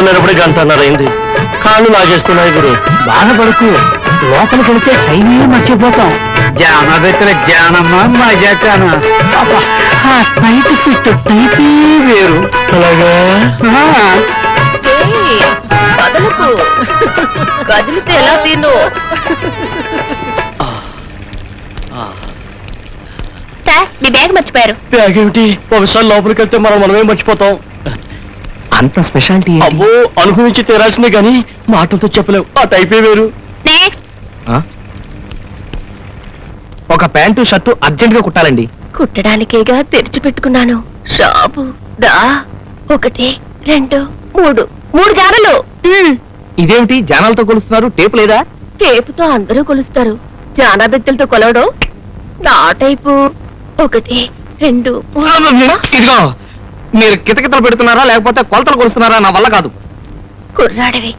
నిలబడి గంటన్నర అయింది. కాళ్ళు లాగేస్తున్నాయి గురు. బాధపడుకు, లోపలికి వెళ్తే టైమే మర్చిపోతాం. జానబెత్తల జానమ్మ మజాకానా టైట్ ఫిట్ టైపే వేరు. అలాగా కదలకు కదిలితే ఎలా తిను. సార్ మీ బ్యాగ్ మర్చిపోయారు. బ్యాగ్ ఏమిటి? ఒకసారి లోపలికి వెళ్తే మనమే మర్చిపోతాం. అంత స్పెషాలిటీ అబ్బో, అనుభవించి తీరాల్సిందే గాని మాటలతో చెప్పలేవు. ఆ టైపే వేరు. నెక్స్ట్. ఒక ప్యాంటు షర్టు అర్జెంట్ గా కుట్టాలండి. కుట్టడానికేగా తెరిచి పెట్టుకున్నాను షాపు. దా 1 2 3 జాడలు. ఇదేమిటి జానాలతో కొలుస్తున్నారు? టేపు లేదా? టేపుతో అందరూ కొలుస్తారు, జానా బెత్తలతో కొలవడం నా టైపు. 1 2 ఇదిగో, మీరు కితకితలు పెడుతున్నారా లేకపోతే కొలతలు కొలుస్తున్నారా? నా వల్ల కాదు. కుర్రాడివి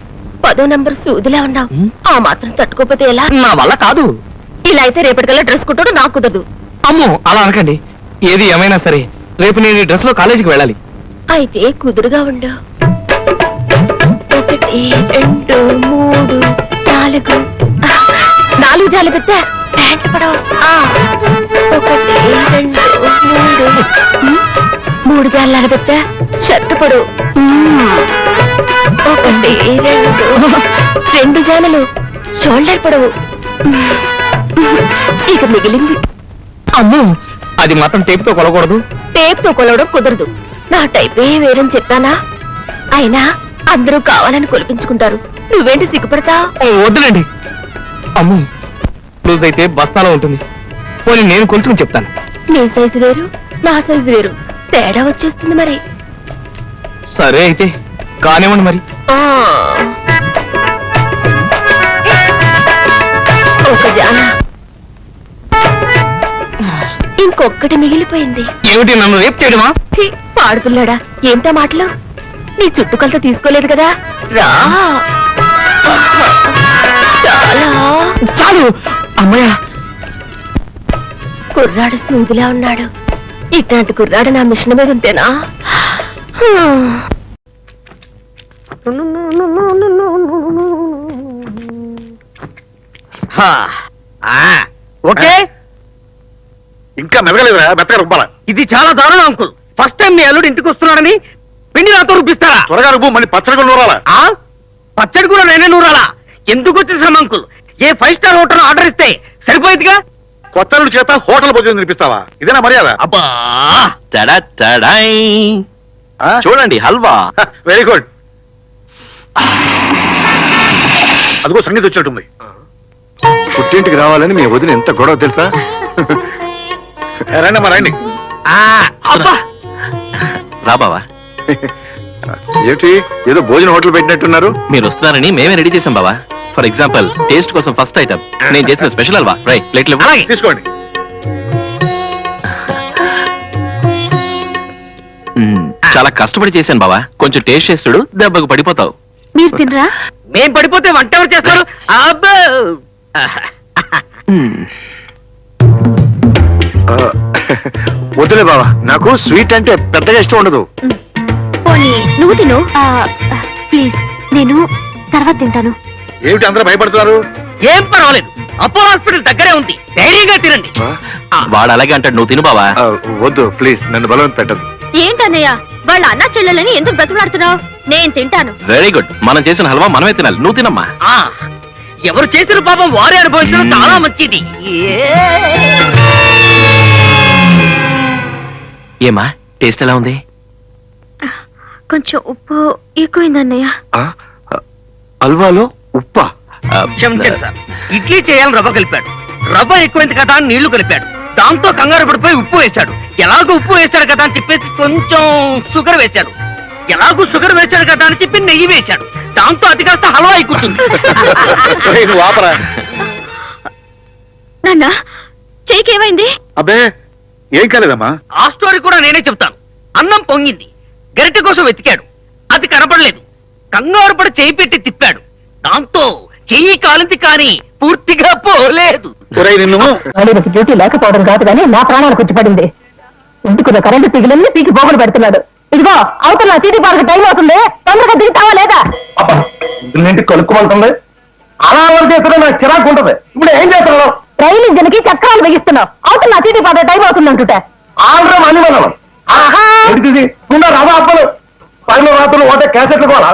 10వ నంబర్ సూదిలా ఉన్నావు. ఆ మాత్రం తట్టుకోపోతే ఎలా? నా వల్ల కాదు. ఇలా అయితే రేపటికల్లా డ్రెస్ కుట్టడం నాకు కుదరదు. అమ్మో, అలా అనకండి. ఏది ఏమైనా సరే రేపు నేను ఈ డ్రెస్ లో కాలేజీకి వెళ్ళాలి. అయితే కుదురుగా ఉండు. 1 2 3 4 జాలి పెద్ద ప్యాంట్ పడవ. 1 2 3 జాల పెద్ద షర్ట్ పడు. 1 2 జాలలు షోల్డర్ పడవు. ఇక మిగిలింది. అమ్మో, అది మాత్రం టేపుతో కొలకూడదు. టేప్తో కొలవడం కుదరదు. నా టైపే వేరని చెప్పానా? అయినా అందరూ కావాలని కొలిపించుకుంటారు, నువ్వేంటి సిగ్గుపడతావు? వద్దులేండి. అమ్మో, లూజ్ అయితే బస్తాలో ఉంటుంది. పోనీ నేను కొలుచుకుని చెప్తాను. నీ సైజు వేరు, నా సైజు వేరు, తేడా వచ్చేస్తుంది మరి. సరే అయితే కానివ్వండి మరి. ఒక జాన, ఇంకొక్కటి మిగిలిపోయింది. ఏమిటి, నన్ను రేపు చేయడమా? ఛీ, పాడుపిల్లాడా, ఏంటా మాటలు? నీ చుట్టుకొలత తీసుకోలేదు కదా, రా. చాలా చాలు అమ్మయ్య. కుర్రాడు సూదిలా ఉన్నాడు. ఇట్లాంటి కుర్రాడు నా మిషన్ మీద ఉంటేనా? ఓకే, ఇంకా మెదగలేదురా, మెత్తగా రుబ్బాల. ఇది చాలా దారుణం అంకుల్. ఫస్ట్ టైం మీ అల్లుడు ఇంటికి వస్తున్నాడని పిండి నాతో రూపిస్తారా? త్వరగా రుబ్బు, మళ్ళీ పచ్చడి కూడా నూరాలా. పచ్చడి కూడా నేనే నూరాలా? ఎందుకు వచ్చిన శ్రమ అంకుల్? ఏ 5 స్టార్ హోటల్ ఆర్డర్ ఇస్తే సరిపోయేదిగా. కొత్త అల్లుడు చేత హోటల్ భోజనం తినిపిస్తావా? ఇదేనా మర్యాద? అబ్బా, చూడండి హల్వా. Very good. అదిగో సంగీత వచ్చినట్టుంది. పుట్టింటికి రావాలని మీ వదిన ఎంత గొడవ తెలుసా? రండి అమ్మా, రండి. అబ్బా, రా బావా. ఏమిటి, ఏదో భోజన హోటల్ పెట్టినట్టున్నారు? మీరు వస్తున్నారని మేమే రెడీ చేసాం బావా. ఫర్ ఎగ్జాంపుల్ టేస్ట్ కోసం ఫస్ట్ ఐటమ్ నేను చేసిన స్పెషల్ హల్వా. రైట్, ప్లేట్లు అలాగే తీసుకోండి. చాలా కష్టపడి చేశాను బావా, కొంచెం టేస్ట్ చేస్తుడు, దెబ్బకు పడిపోతావు. మీరు తినరా? మేం పడిపోతే వంట ఎవరు చేస్తారు? అబ్బా, వద్దులే బావా, నాకు స్వీట్ అంటే పెద్దగా ఇష్టం ఉండదు. పోనీ నువ్వు తిను. ప్లీజ్, నేను తర్వాత తింటాను. ఏమిటి అందరూ భయపడుతున్నారు? ఏం పర్వాలేదు, అపోలో హాస్పిటల్ దగ్గరే ఉంది, ధైర్యంగా తినండి. వాడు అలాగే అంటాడు, నువ్వు తిను బావా. వద్దు ప్లీజ్, నన్ను బలవంత పెట్టదు. ఏంటన్నయ్య, వాళ్ళ అన్న చెల్లెలని ఎందుకు బ్రతులాడుతున్నావు? నేను తింటాను. వెరీ గుడ్, మనం చేసిన హల్వా మనమే తినాలి, నువ్వు తినమ్మా. ఎవరు చేసిన పాపం వారే అనుభవించడం చాలా మంచిది. ఏమా, టేస్ట్ ఎలా ఉంది? కొంచెం ఉప్పు ఎక్కువైందన్నయ్య. హల్వాలో ఉప్పా? క్షమించండి సార్, ఇడ్లీ చేయాలని రవ్వ కలిపాడు, రవ్వ ఎక్కువైంది కదా అని నీళ్లు కలిపాడు, దాంతో కంగారు పడిపోయి ఉప్పు వేశాడు. ఎలాగో ఉప్పు వేశాడు కదా అని చెప్పేసి కొంచెం షుగర్ వేశాడు, ఎలాగూ షుగర్ వేశాడు కదా అని చెప్పి నెయ్యి వేశాడు, దాంతో అది కాస్త హల్వా అయి కూర్చుంది. నువ్వు ఆపరా. నాన్న, చేయికేమైంది? అబ్బే ఏం కాలేదమ్మా. ఆ స్టోరీ కూడా నేనే చెప్తాను. అన్నం పొంగింది, గరిటె కోసం వెతికాడు, అది కనపడలేదు, కంగారు పడి చేయి పెట్టి తిప్పాడు, దాంతో చెయ్యి కాలింది కానీ పూర్తిగా పోలేదు. డ్యూటీ లేకపోవడం కాదు కానీ నా ప్రాణాలకు వచ్చి పడింది. ఇంటికున్న కరెంటు పీకిలన్నీ పీకి పోగులు పెడుతున్నాడు. ఇదిగో అవతల చీటీ పార్క్ టైం అవుతుంది, తొందరగా దిగుతావా లేదా? అబ్బా ఇంటి కలుక్కుమంటుంది. అలా ఎవరు చేస్తున్నా నాకు చిరాకు ఉంటది. ఇప్పుడు ఏం చేస్తున్నావు? రైలు ఇంజన్ కి చక్రాలు బిగిస్తున్నావు, అవతల చీటీ పార్క్ టైం అవుతుంది అంటుంటే. ఆల్రెడీ మనీ మనం ఎడిదికుండా రవ అప్పలు పైన రాత్రులు ఒకటే క్యాసెట్లు కోలా.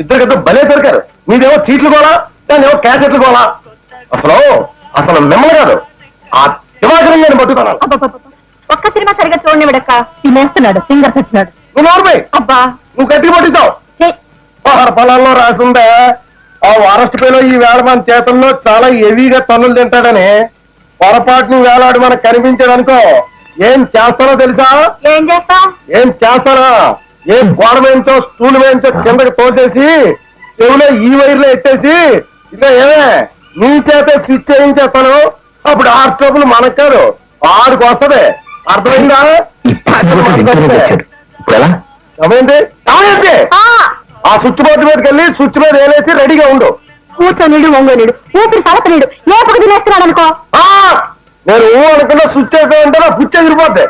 ఇద్దరికిద్దరు భలే దొరికారు. మీదేమో చీట్లు కోలా, దాన్నేమో క్యాసెట్లు కోలా. అసలు మిమ్మల్ని కాదు ఆ దివాకరం నేను పట్టుకున్నాను. ఒక్క సినిమా సరిగా చూడండి విడక్క, తినేస్తున్నాడు, ఫింగర్స్ వచ్చినాడు. నువ్వు నోర్మై అబ్బా నువ్వు గట్టి పట్టిస్తావు. ఆహార పొలాల్లో రాసుందే ఆ వారస్ట్ పేలో ఈ వేళమాన చేతుల్లో చాలా హెవీగా తన్నులు తింటాడని పొరపాటుని వేలాడు మనకు కనిపించాడనుకో ఏం చేస్తానో తెలుసా? ఏం చేస్తా? ఏం చేస్తానా? ఏం గోడ వేయించో స్టూల్ వేయించో కిందకి తోసేసి చెవులో ఈ వైర్లో ఎట్టేసి ఇంకా ఏమే నీ చేత స్విచ్ చేయించేస్తాను. అప్పుడు ఆ ట్రబుల్ మనకు కాదు ఆడికి వస్తది. అర్థమైందా? ఏమైంది? ఆ స్విచ్ బోర్డు మీదకి వెళ్ళి స్విచ్ మీద వేలేసి రెడీగా ఉండు. కూర్చొనిడు వంగోనిడు ఊపిరి సలకనీడు లేపకు తినేస్తున్నాడు అనుకో. నేను అనుకున్నా స్విచ్ చేస్తానంటే నా పుచ్చి ఎగిరిపోద్ది.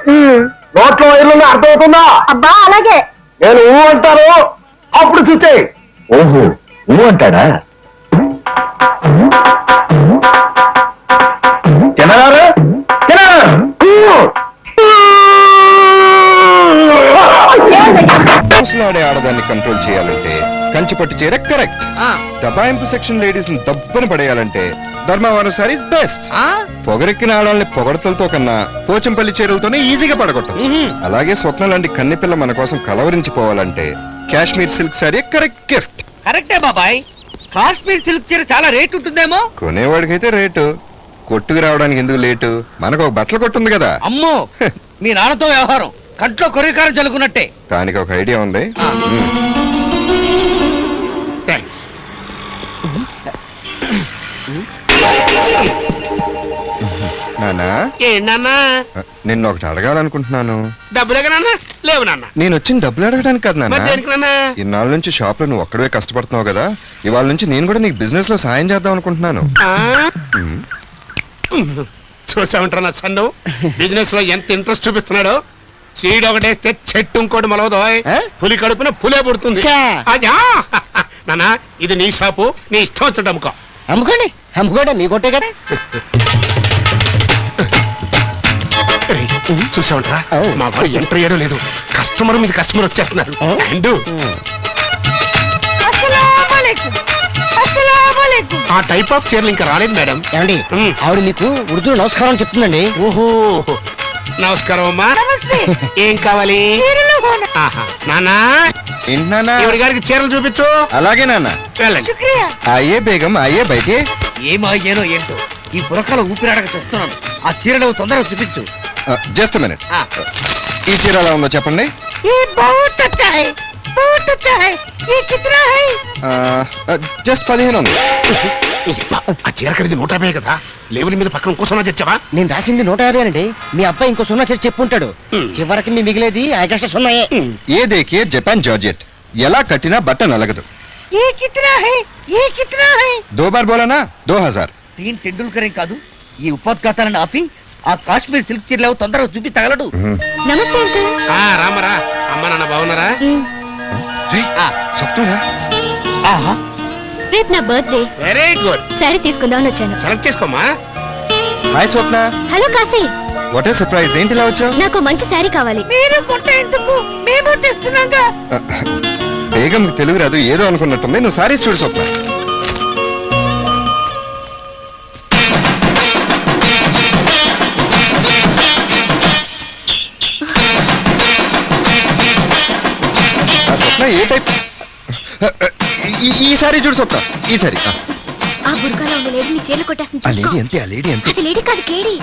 నోట్లో వైర్లు అర్థమవుతుందా? అబ్బా అలాగే. నేను అంటాను అప్పుడు స్విచ్ అయ్యి. ఓహో అంటాడా? తినగారు ఆడే ఆడదాన్ని కంట్రోల్ చేయాలంటే కంచిపట్టు చీర కరెక్ట్. దబాయింపు సెక్షన్ లేడీస్ ని దబ్బని పడేయాలంటే ధర్మవరం సారీస్ బెస్ట్. పొగరెక్కిన ఆడాలని పొగడతలతో కన్నా పోచంపల్లి చీరలతోనే ఈజీగా పడగొట్టచ్చు. అలాగే స్వప్న లాంటి కన్నెపిల్ల మన కోసం కలవరించిపోవాలంటే Kashmir silk sari correct gift. కరెక్టే బాబాయ్, కాశ్మీర్ సిల్క్ చీర చాలా రేట్ ఉంటుందేమో. కొనేవాడికైతే రేటు, కొట్టుకు రావడానికి ఎందుకు లేటు? మనకు ఒక బట్టలు కొట్టుంది కదా. అమ్మో మీ నాన్నతో వ్యవహారం కంట్లో కొరికారం జరుగునట్టే. దానికి ఒక ఐడియా ఉంది. థ్యాంక్స్. నానా ఏంటన్నా? నిన్న ఒకటి అడగాలనుకుంటున్నాను. డబ్బులేకనన్నా? లేవు నాన్న. నేను వచ్చిన డబ్బులు అడగడానికి కదా నాన్న. దేనికన్నా? ఇన్నాళ్ళ నుంచి షాప్ లో నువ్వు ఒక్కడే కష్టపడుతున్నావు కదా, ఇవాళ నుంచి నేను కూడా నీకు బిజినెస్ లో సాయం చేద్దాం అనుకుంటున్నాను. చూసామంటారా నా సన్ను బిజినెస్ లో ఎంత ఇంట్రెస్ట్ చూపిస్తున్నాడు. సీడ్ ఒకటేస్తే చెట్టు ఇంకోటి మొలవదో. పులి కడుపున పులే పుడుతుంది. నానా ఇది నీ షాపు, నీ ఇష్టం వచ్చాడు అమ్ముకో. అమ్ముకోండి అమ్ముకోండి, మీ కొట్టే కదా. చూసామంటారా మా వాడు ఎంటర్ చేయడం లేదు. కస్టమర్ మీద కస్టమర్ వచ్చేస్తున్నారు. అండ్ ఆ టైప్ ఆఫ్ చీరలు ఇంకా రాలేదు మేడం. ఏమండి ఆవిడ మీకు ఉర్దూ నమస్కారం చెప్తుందండి. ఓహో నమస్కారం అమ్మా. ఏం కావాలి? ఆహా. నానా ఏంటి నాన్న? ఈవిడ గారికి చీరలు చూపించు. అలాగే నాన్న. వెళ్ళండి. అయ్యే బేగం అయ్యే బయటే. ఏమాయేనో ఏంటో ఈ పురకాల ఊపిరాడక చూస్తున్నాను. ఆ చీరలు తొందరగా చూపించు. Just minute. ఈ చీర ఎలా ఉందో చెప్పండి. జస్ట్ 15 ఉంది. ఆ చీర ఖరీదు 150 కదా. లేబుల్ మీద పక్కన ఇంకో 0 తెచ్చావా? నేను రాసింది 150 అండి. మీ అబ్బాయి ఇంకో 0 చేసి చెప్పుంటాడు. చివరికి మీ మిగిలేది ఆగస్టు 0. ఏ దేకే జపాన్ జార్జెట్ ఎలా కట్టినా బట్ట నలగదు. దో బార్ బోలానా 2000. దీని టెండూల్కర్ కాదు. ఈ ఉపోద్ఘాతాలను ఆపి ఆ కాశ్మీర్ సిల్క్ చీరలు తొందరగా చూపి తగలడు. నమస్తే అంకుల్. రామరా. అమ్మ నాన్న బాగున్నారా? చెప్తున్నా. రేపు నా బర్త్డే. Very good. సారీ తీసుకుందామని వచ్చాను. సెలెక్ట్ చేసుకోమా. Hi Swapna. Hello Kashi. What a surprise. ఏంటి ఇలా వచ్చావు? నాకు మంచి శారీ కావాలి. మీరు కొట్టేందుకు మేము తెస్తున్నాగా. బేగం తెలుగు రాదు ఏదో అనుకున్నట్టుంది. నువ్వు సారీస్ చూడు స్వప్న. స్వప్న ఏ టైప్? ఈ సారీ చూడు స్వప్న. ఈ సారీ. ఆ బుర్కాలో ఉన్న లేడీ నీ చీరలు కొట్టేస్తుంది. ఆ లేడీ అంతే. ఆ లేడీ అంతే. అది లేడీ కాదు, కేడీ.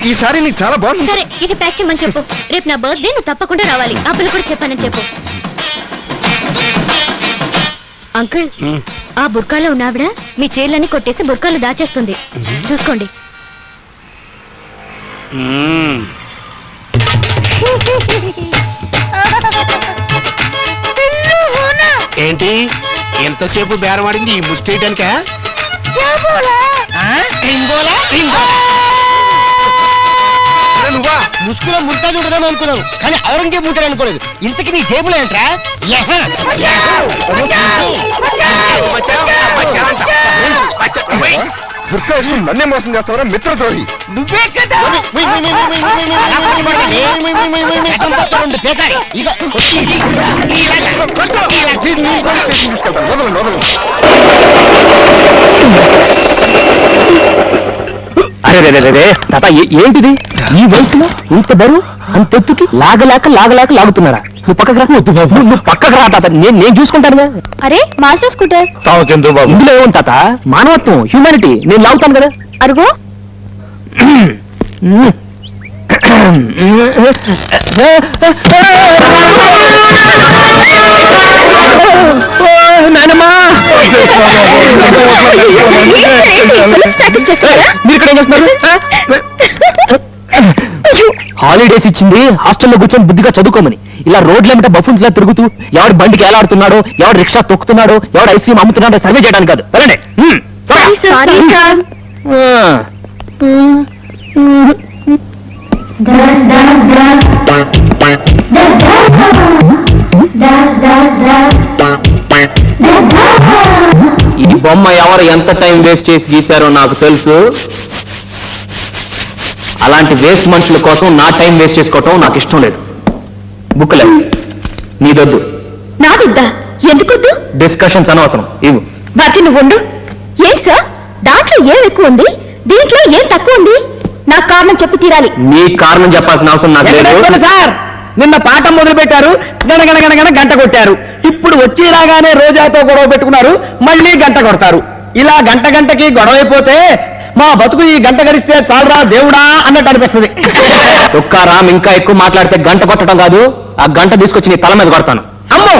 ఈ సారీ నీకు చాలా బాగుంది. సరే ఇది ప్యాక్ చేయమని చెప్పు. రేపు నా బర్త్డే, నువ్వు తప్పకుండా రావాలి. ఆ పిల్ల కూడా చెప్పానని చెప్పు. అంకుల్ ఆ బుర్కాలో ఉన్నావిడ మీ చీరలన్నీ కొట్టేసి బుర్కాలు దాచేస్తుంది. చూసుకోండి. ఏంటి ఎంతసేపు బేరం ఆడింది ఈ ముస్టేయడానిక? నువ్వా ముసుగులో ముర్తాజ్ ఉంటుందేమో అనుకున్నాను, కానీ ఔరంగజేబ్ ఉంటాడు అనుకోలేదు. ఇంతకి నీ జేబులో ఏంట్రా? బుర్కా వేసుకుని నన్నే మోసం చేస్తావరా మిత్రద్రోహి. నువ్వే కదా వీడిని పోలీస్ స్టేషన్ తీసుకెళ్తాను. వదలండి వదలండి. అరే రే తాత ఏంటిది ఈ వయసులో ఇంత బరువు అంత ఎత్తుకి లాగలేక లాగుతున్నారా? నువ్వు పక్కకు రా. నువ్వు పక్కకు రా తాత, నేను చూసుకుంటాను. అరే మాస్టర్ స్కూటర్ తావకెందుకు బాబు? ఇందులో ఏముంది తాత? మానవత్వం, హ్యూమానిటీ. నేను లాగుతాను కదా. అరుగో నానమ్మా ప్రాక్టీస్ చేస్తారా? మీరు ఇక్కడ ఏం చేస్తున్నారు? హాలిడేస్ ఇచ్చింది హాస్టల్లో కూర్చొని బుద్ధిగా చదువుకోమని. ఇలా రోడ్ల బఫున్స్ లా తిరుగుతూ ఎవడు బండికి ఎలాడుతున్నాడో, ఎవడు రిక్షా తొక్కుతున్నాడో, ఎవడు ఐస్ క్రీమ్ అమ్ముతున్నాడో సర్వే చేయడానికి కాదు. వెళ్ళండి. Sorry sir. ఈ బొమ్మ ఎవరు ఎంత టైం వేస్ట్ చేసి గీశారో నాకు తెలుసు. అలాంటి వేస్ట్ మనుషుల కోసం నా టైం వేస్ట్ చేసుకోవటం నాకు ఇష్టం లేదు. బుక్లే నీదొద్దు. నాదొద్దా? ఎందుకొద్దు? డిస్కషన్స్ అనవసరం. ఇవ్వు. బాకి నువ్వు ఉండు. ఏంటి సార్, దాంట్లో ఏం ఎక్కువ ఉంది, దీంట్లో ఏం తక్కువ ఉంది? నాకు కారణం చెప్పి తీరాలి. నీ కారణం చెప్పాల్సిన అవసరం నాకు లేదు. సార్, నిన్న పాఠం మొదలు పెట్టారు, గణగణగణగణ గంట కొట్టారు. ఇప్పుడు వచ్చి రాగానే రోజాతో గొడవ పెట్టుకున్నారు, మళ్ళీ గంట కొడతారు. ఇలా గంటకి గొడవ అయిపోతే మా బతుకు ఈ గంట గడిస్తే చాలరా దేవుడా అన్నట్టు అనిపిస్తుంది. ఒక్కారాం ఇంకా ఎక్కువ మాట్లాడితే గంట కొట్టడం కాదు, ఆ గంట తీసుకొచ్చి నీ తల మీద కొడతాను. అమ్మో